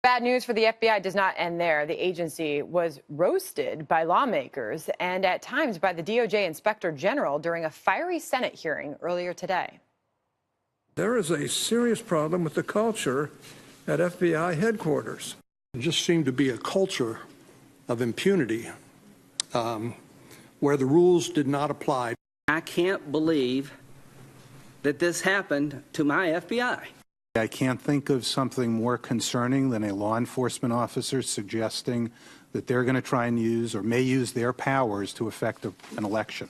Bad news for the FBI does not end there. The agency was roasted by lawmakers and at times by the DOJ Inspector General during a fiery Senate hearing earlier today. There is a serious problem with the culture at FBI headquarters. There just seemed to be a culture of impunity where the rules did not apply. I can't believe that this happened to my FBI. I can't think of something more concerning than a law enforcement officer suggesting that they're going to try and use or may use their powers to affect an election.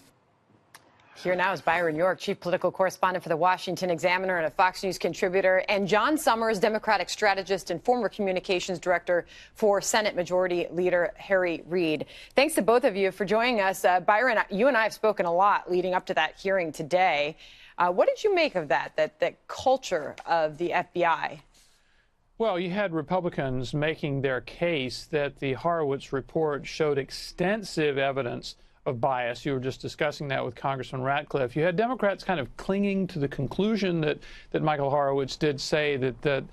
Here now is Byron York, chief political correspondent for the Washington Examiner and a Fox News contributor, and John Summers, Democratic strategist and former communications director for Senate Majority Leader Harry Reid. Thanks to both of you for joining us. Byron, you and I have spoken a lot leading up to that hearing today. What did you make of that culture of the FBI? Well, you had Republicans making their case that the Horowitz report showed extensive evidence of bias. You were just discussing that with Congressman Ratcliffe. You had Democrats kind of clinging to the conclusion that Michael Horowitz did say that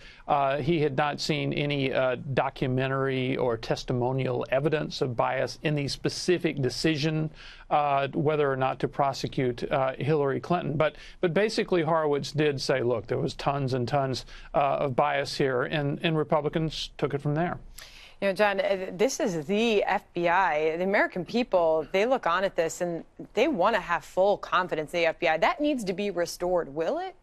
he had not seen any documentary or testimonial evidence of bias in the specific decision whether or not to prosecute Hillary Clinton. But basically Horowitz did say, look, there was tons and tons of bias here, and Republicans took it from there. You know, John, this is the FBI. The American people, they look on at this and they want to have full confidence in the FBI. That needs to be restored. Will it?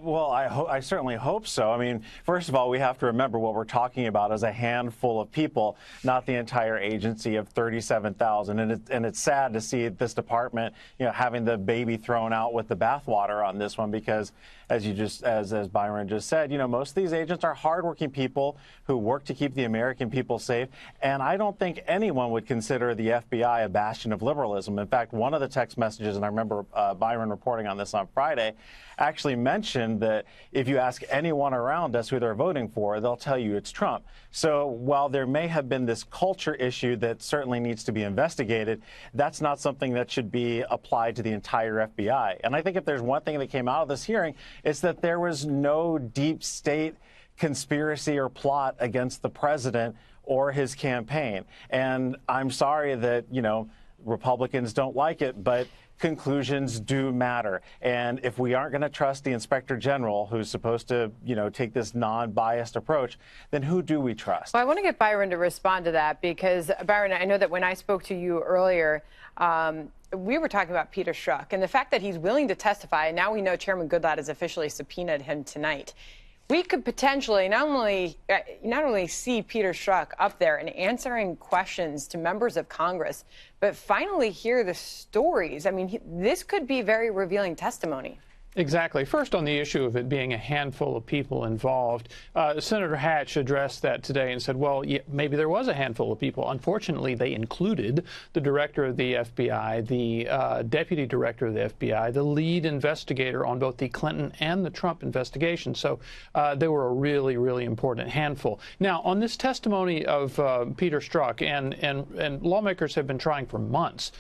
Well, I certainly hope so. I mean, first of all, we have to remember what we're talking about is a handful of people, not the entire agency of 37,000. And it's sad to see this department, having the baby thrown out with the bathwater on this one, because as Byron just said, most of these agents are hardworking people who work to keep the American people safe. And I don't think anyone would consider the FBI a bastion of liberalism. In fact, one of the text messages, and I remember Byron reporting on this on Friday, actually mentioned that if you ask anyone around us who they're voting for, they'll tell you it's Trump. So while there may have been this culture issue that certainly needs to be investigated, that's not something that should be applied to the entire FBI. And I think if there's one thing that came out of this hearing, it's that there was no deep state conspiracy or plot against the president or his campaign. And I'm sorry that, Republicans don't like it, but conclusions do matter. And if we aren't going to trust the Inspector General, who's supposed to, take this non-biased approach, then who do we trust? Well, I want to get Byron to respond to that because, Byron, I know that when I spoke to you earlier, we were talking about Peter Strzok and the fact that he's willing to testify. And now we know Chairman Goodlatte has officially subpoenaed him tonight. We could potentially not only see Peter Strzok up there and answering questions to members of Congress, but finally hear the stories. I mean, this could be very revealing testimony. Exactly. First, on the issue of it being a handful of people involved, Senator Hatch addressed that today and said, well, yeah, maybe there was a handful of people. Unfortunately, they included the director of the FBI, the deputy director of the FBI, the lead investigator on both the Clinton and the Trump investigation. So they were a really, really important handful. Now, on this testimony of Peter Strzok, and lawmakers have been trying for months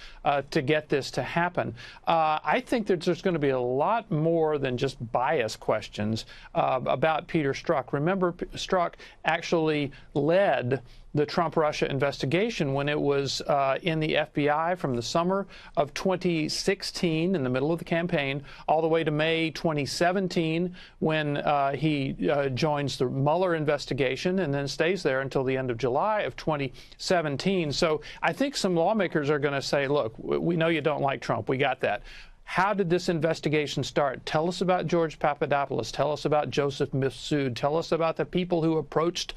to get this to happen, I think that there's going to be a lot more than just bias questions about Peter Strzok. Remember, Strzok actually led the Trump-Russia investigation when it was in the FBI from the summer of 2016, in the middle of the campaign, all the way to May 2017, when he joins the Mueller investigation and then stays there until the end of July of 2017. So I think some lawmakers are going to say, look, we know you don't like Trump. We got that. How did this investigation start? Tell us about George Papadopoulos. Tell us about Joseph Mifsud. Tell us about the people who approached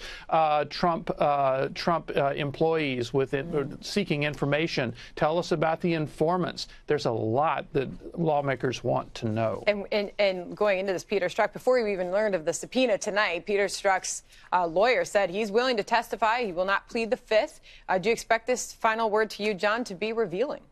Trump employees with seeking information. Tell us about the informants. There's a lot that lawmakers want to know. And going into this, Peter Strzok, before you even learned of the subpoena tonight, Peter Strzok's lawyer said he's willing to testify. He will not plead the Fifth. Do you expect this final word to you, John, to be revealing?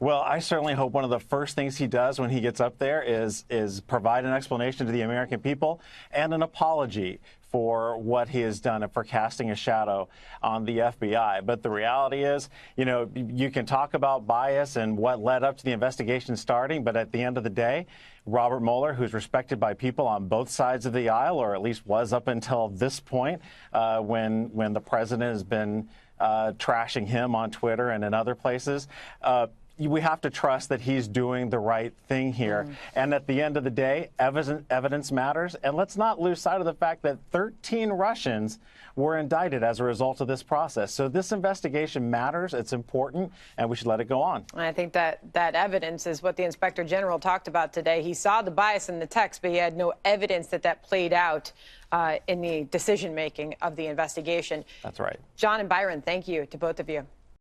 Well, I certainly hope one of the first things he does when he gets up there is provide an explanation to the American people and an apology for what he has done and for casting a shadow on the FBI. But the reality is, you know, you can talk about bias and what led up to the investigation starting, but at the end of the day, Robert Mueller, who's respected by people on both sides of the aisle, or at least was up until this point, when the president has been trashing him on Twitter and in other places, we have to trust that he's doing the right thing here. And at the end of the day, evidence matters. And let's not lose sight of the fact that 13 Russians were indicted as a result of this process. So this investigation matters. It's important, and we should let it go on. And I think that evidence is what the Inspector General talked about today. He saw the bias in the text, but he had no evidence that played out in the decision-making of the investigation. That's right. John and Byron, thank you to both of you.